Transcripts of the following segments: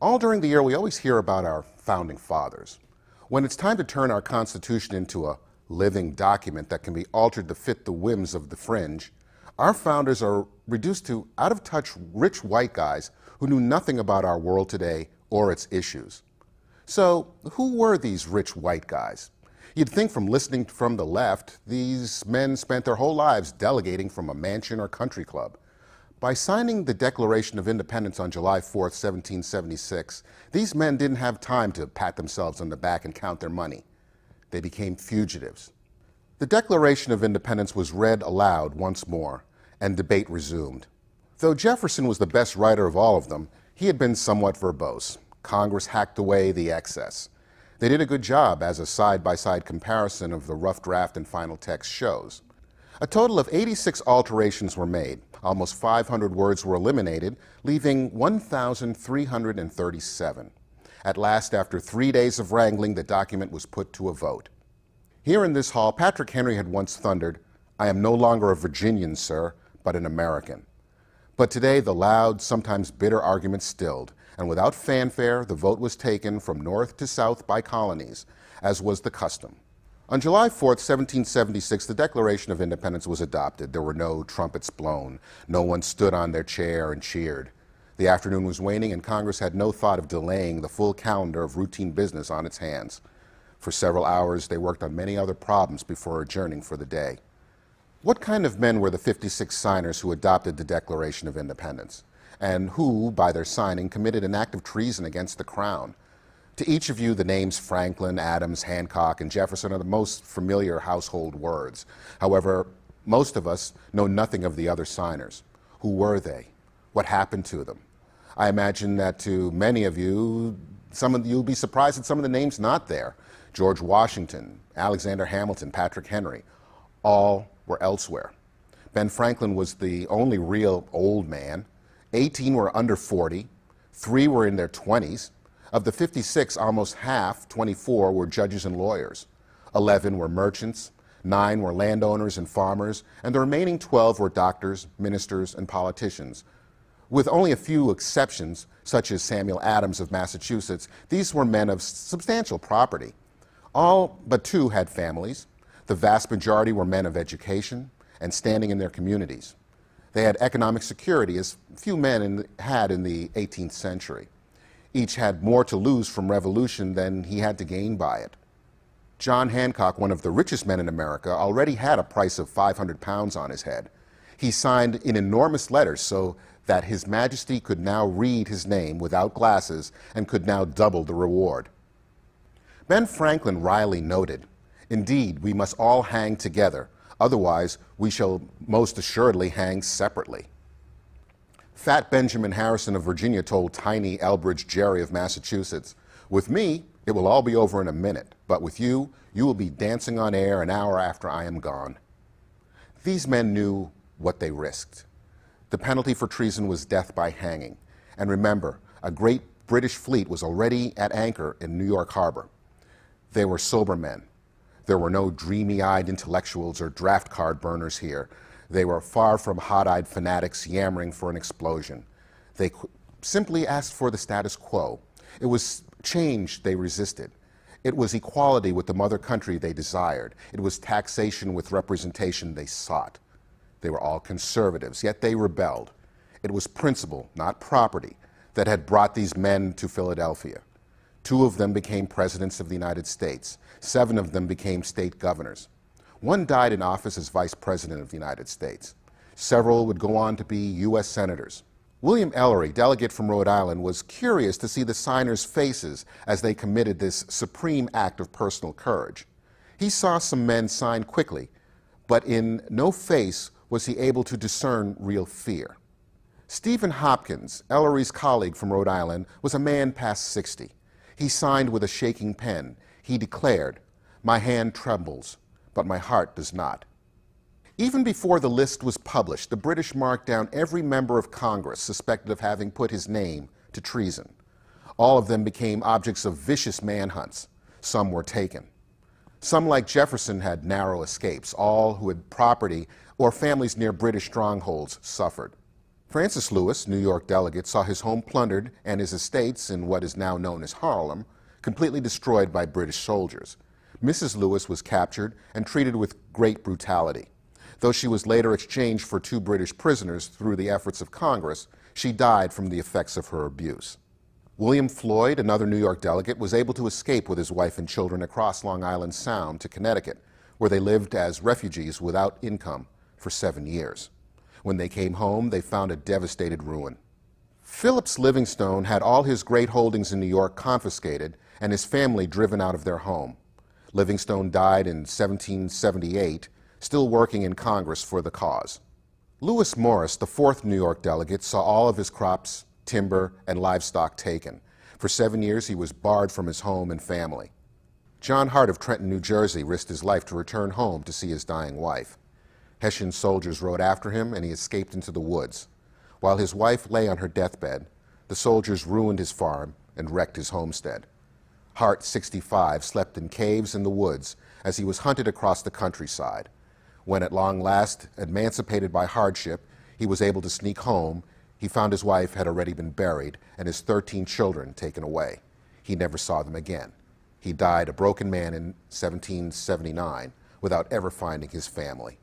All during the year, we always hear about our founding fathers. When it's time to turn our Constitution into a living document that can be altered to fit the whims of the fringe, our founders are reduced to out-of-touch rich white guys who knew nothing about our world today or its issues. So, who were these rich white guys? You'd think from listening from the left, these men spent their whole lives delegating from a mansion or country club. By signing the Declaration of Independence on July 4, 1776, these men didn't have time to pat themselves on the back and count their money. They became fugitives. The Declaration of Independence was read aloud once more, and debate resumed. Though Jefferson was the best writer of all of them, he had been somewhat verbose. Congress hacked away the excess. They did a good job, as a side-by-side comparison of the rough draft and final text shows. A total of 86 alterations were made. Almost 500 words were eliminated, leaving 1,337. At last, after 3 days of wrangling, the document was put to a vote. Here in this hall, Patrick Henry had once thundered, "I am no longer a Virginian, sir, but an American." But today, the loud, sometimes bitter argument stilled, and without fanfare, the vote was taken from north to south by colonies, as was the custom. On July 4, 1776, the Declaration of Independence was adopted. There were no trumpets blown. No one stood on their chair and cheered. The afternoon was waning, and Congress had no thought of delaying the full calendar of routine business on its hands. For several hours, they worked on many other problems before adjourning for the day. What kind of men were the 56 signers who adopted the Declaration of Independence, and who, by their signing, committed an act of treason against the Crown? To each of you, the names Franklin, Adams, Hancock, and Jefferson are the most familiar household words. However, most of us know nothing of the other signers. Who were they? What happened to them? I imagine that to many of you, you'll be surprised at some of the names not there. George Washington, Alexander Hamilton, Patrick Henry, all were elsewhere. Ben Franklin was the only real old man. 18 were under 40, 3 were in their 20s. Of the 56, almost half, 24, were judges and lawyers. 11 were merchants, 9 were landowners and farmers, and the remaining 12 were doctors, ministers, and politicians. With only a few exceptions, such as Samuel Adams of Massachusetts, these were men of substantial property. All but 2 had families. The vast majority were men of education and standing in their communities. They had economic security, as few men had in the 18th century. Each had more to lose from revolution than he had to gain by it. John Hancock, one of the richest men in America, already had a price of 500 pounds on his head. He signed in enormous letters so that His Majesty could now read his name without glasses and could now double the reward. Ben Franklin wryly noted, "Indeed, we must all hang together, otherwise we shall most assuredly hang separately." Fat Benjamin Harrison of Virginia told tiny Elbridge Gerry of Massachusetts, "With me, it will all be over in a minute, but with you, you will be dancing on air an hour after I am gone." These men knew what they risked. The penalty for treason was death by hanging. And remember, a great British fleet was already at anchor in New York Harbor. They were sober men. There were no dreamy-eyed intellectuals or draft card burners here. They were far from hot-eyed fanatics yammering for an explosion. They simply asked for the status quo. It was change they resisted. It was equality with the mother country they desired. It was taxation with representation they sought. They were all conservatives, yet they rebelled. It was principle, not property, that had brought these men to Philadelphia. 2 of them became presidents of the United States. 7 of them became state governors. 1 died in office as vice president of the United States. Several would go on to be U.S. senators. William Ellery, delegate from Rhode Island, was curious to see the signers' faces as they committed this supreme act of personal courage. He saw some men sign quickly, but in no face was he able to discern real fear. Stephen Hopkins, Ellery's colleague from Rhode Island, was a man past 60. He signed with a shaking pen. He declared, "My hand trembles, but my heart does not." Even before the list was published, the British marked down every member of Congress suspected of having put his name to treason. All of them became objects of vicious manhunts. Some were taken. Some, like Jefferson, had narrow escapes. All who had property or families near British strongholds suffered. Francis Lewis, New York delegate, saw his home plundered and his estates in what is now known as Harlem completely destroyed by British soldiers. Mrs. Lewis was captured and treated with great brutality. Though she was later exchanged for 2 British prisoners through the efforts of Congress, she died from the effects of her abuse. William Floyd, another New York delegate, was able to escape with his wife and children across Long Island Sound to Connecticut, where they lived as refugees without income for 7 years. When they came home, they found a devastated ruin. Phillips Livingstone had all his great holdings in New York confiscated and his family driven out of their home. Livingstone died in 1778, still working in Congress for the cause. Lewis Morris, the 4th New York delegate, saw all of his crops, timber, and livestock taken. For 7 years, he was barred from his home and family. John Hart of Trenton, New Jersey, risked his life to return home to see his dying wife. Hessian soldiers rode after him, and he escaped into the woods. While his wife lay on her deathbed, the soldiers ruined his farm and wrecked his homestead. Hart, 65, slept in caves in the woods as he was hunted across the countryside. When at long last, emancipated by hardship, he was able to sneak home, he found his wife had already been buried and his 13 children taken away. He never saw them again. He died a broken man in 1779 without ever finding his family.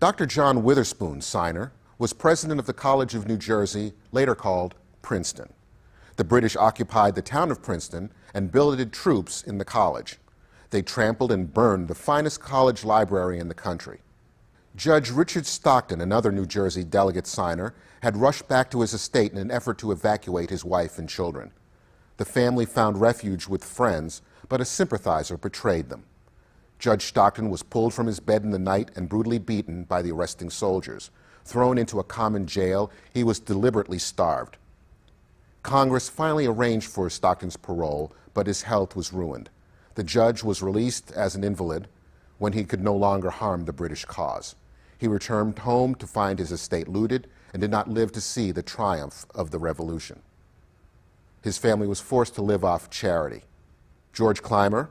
Dr. John Witherspoon Signer was president of the College of New Jersey, later called Princeton. The British occupied the town of Princeton and billeted troops in the college. They trampled and burned the finest college library in the country. Judge Richard Stockton, another New Jersey delegate signer, had rushed back to his estate in an effort to evacuate his wife and children. The family found refuge with friends, but a sympathizer betrayed them. Judge Stockton was pulled from his bed in the night and brutally beaten by the arresting soldiers. Thrown into a common jail, he was deliberately starved. Congress finally arranged for Stockton's parole, but his health was ruined. The judge was released as an invalid when he could no longer harm the British cause. He returned home to find his estate looted and did not live to see the triumph of the Revolution. His family was forced to live off charity. George Clymer,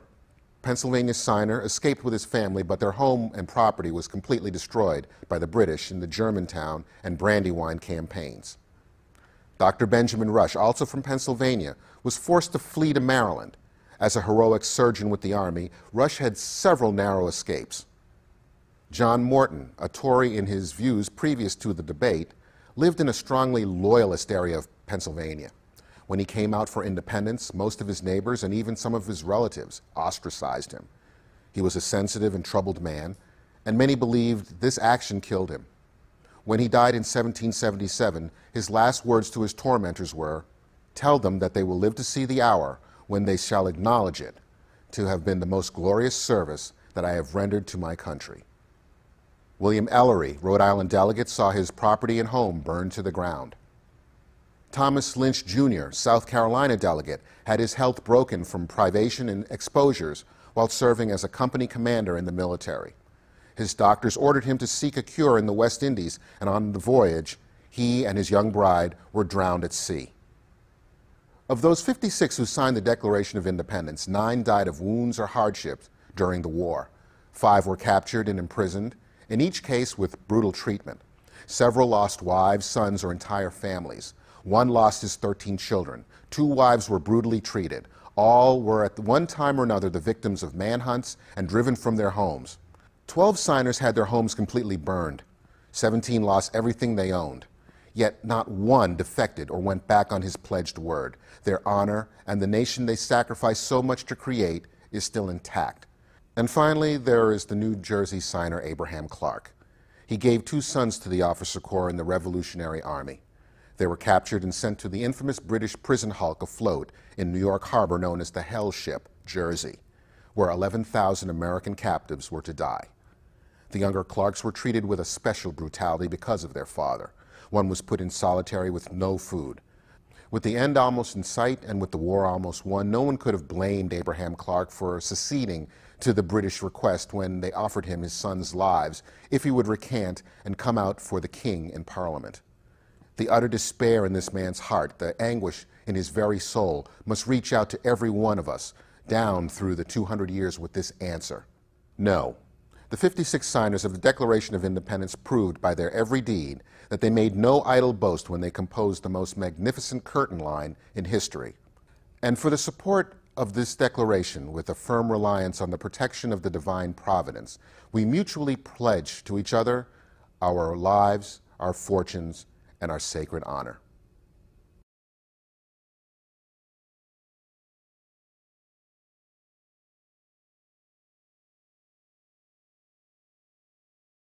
Pennsylvania signer, escaped with his family, but their home and property was completely destroyed by the British in the Germantown and Brandywine campaigns. Dr. Benjamin Rush, also from Pennsylvania, was forced to flee to Maryland. As a heroic surgeon with the Army, Rush had several narrow escapes. John Morton, a Tory in his views previous to the debate, lived in a strongly loyalist area of Pennsylvania. When he came out for independence, most of his neighbors and even some of his relatives ostracized him. He was a sensitive and troubled man, and many believed this action killed him. When he died in 1777, his last words to his tormentors were, "Tell them that they will live to see the hour when they shall acknowledge it to have been the most glorious service that I have rendered to my country." William Ellery, Rhode Island delegate, saw his property and home burned to the ground. Thomas Lynch Jr., South Carolina delegate, had his health broken from privation and exposures while serving as a company commander in the military. His doctors ordered him to seek a cure in the West Indies, and on the voyage, he and his young bride were drowned at sea. Of those 56 who signed the Declaration of Independence, 9 died of wounds or hardships during the war. 5 were captured and imprisoned, in each case with brutal treatment. Several lost wives, sons, or entire families. One lost his 13 children. 2 wives were brutally treated. All were at one time or another the victims of manhunts and driven from their homes. 12 signers had their homes completely burned. 17 lost everything they owned. Yet not one defected or went back on his pledged word. Their honor and the nation they sacrificed so much to create is still intact. And finally, there is the New Jersey signer Abraham Clark. He gave 2 sons to the officer corps in the Revolutionary Army. They were captured and sent to the infamous British prison hulk afloat in New York Harbor known as the Hell Ship, Jersey, where 11,000 American captives were to die. The younger Clarks were treated with a special brutality because of their father. One was put in solitary with no food. With the end almost in sight and with the war almost won, no one could have blamed Abraham Clark for seceding to the British request when they offered him his sons' lives if he would recant and come out for the king in Parliament. The utter despair in this man's heart, the anguish in his very soul, must reach out to every one of us down through the 200 years with this answer: no, The 56 signers of the Declaration of Independence proved by their every deed that they made no idle boast when they composed the most magnificent curtain line in history. And for the support of this declaration, with a firm reliance on the protection of the divine providence, we mutually pledge to each other our lives, our fortunes, and our sacred honor.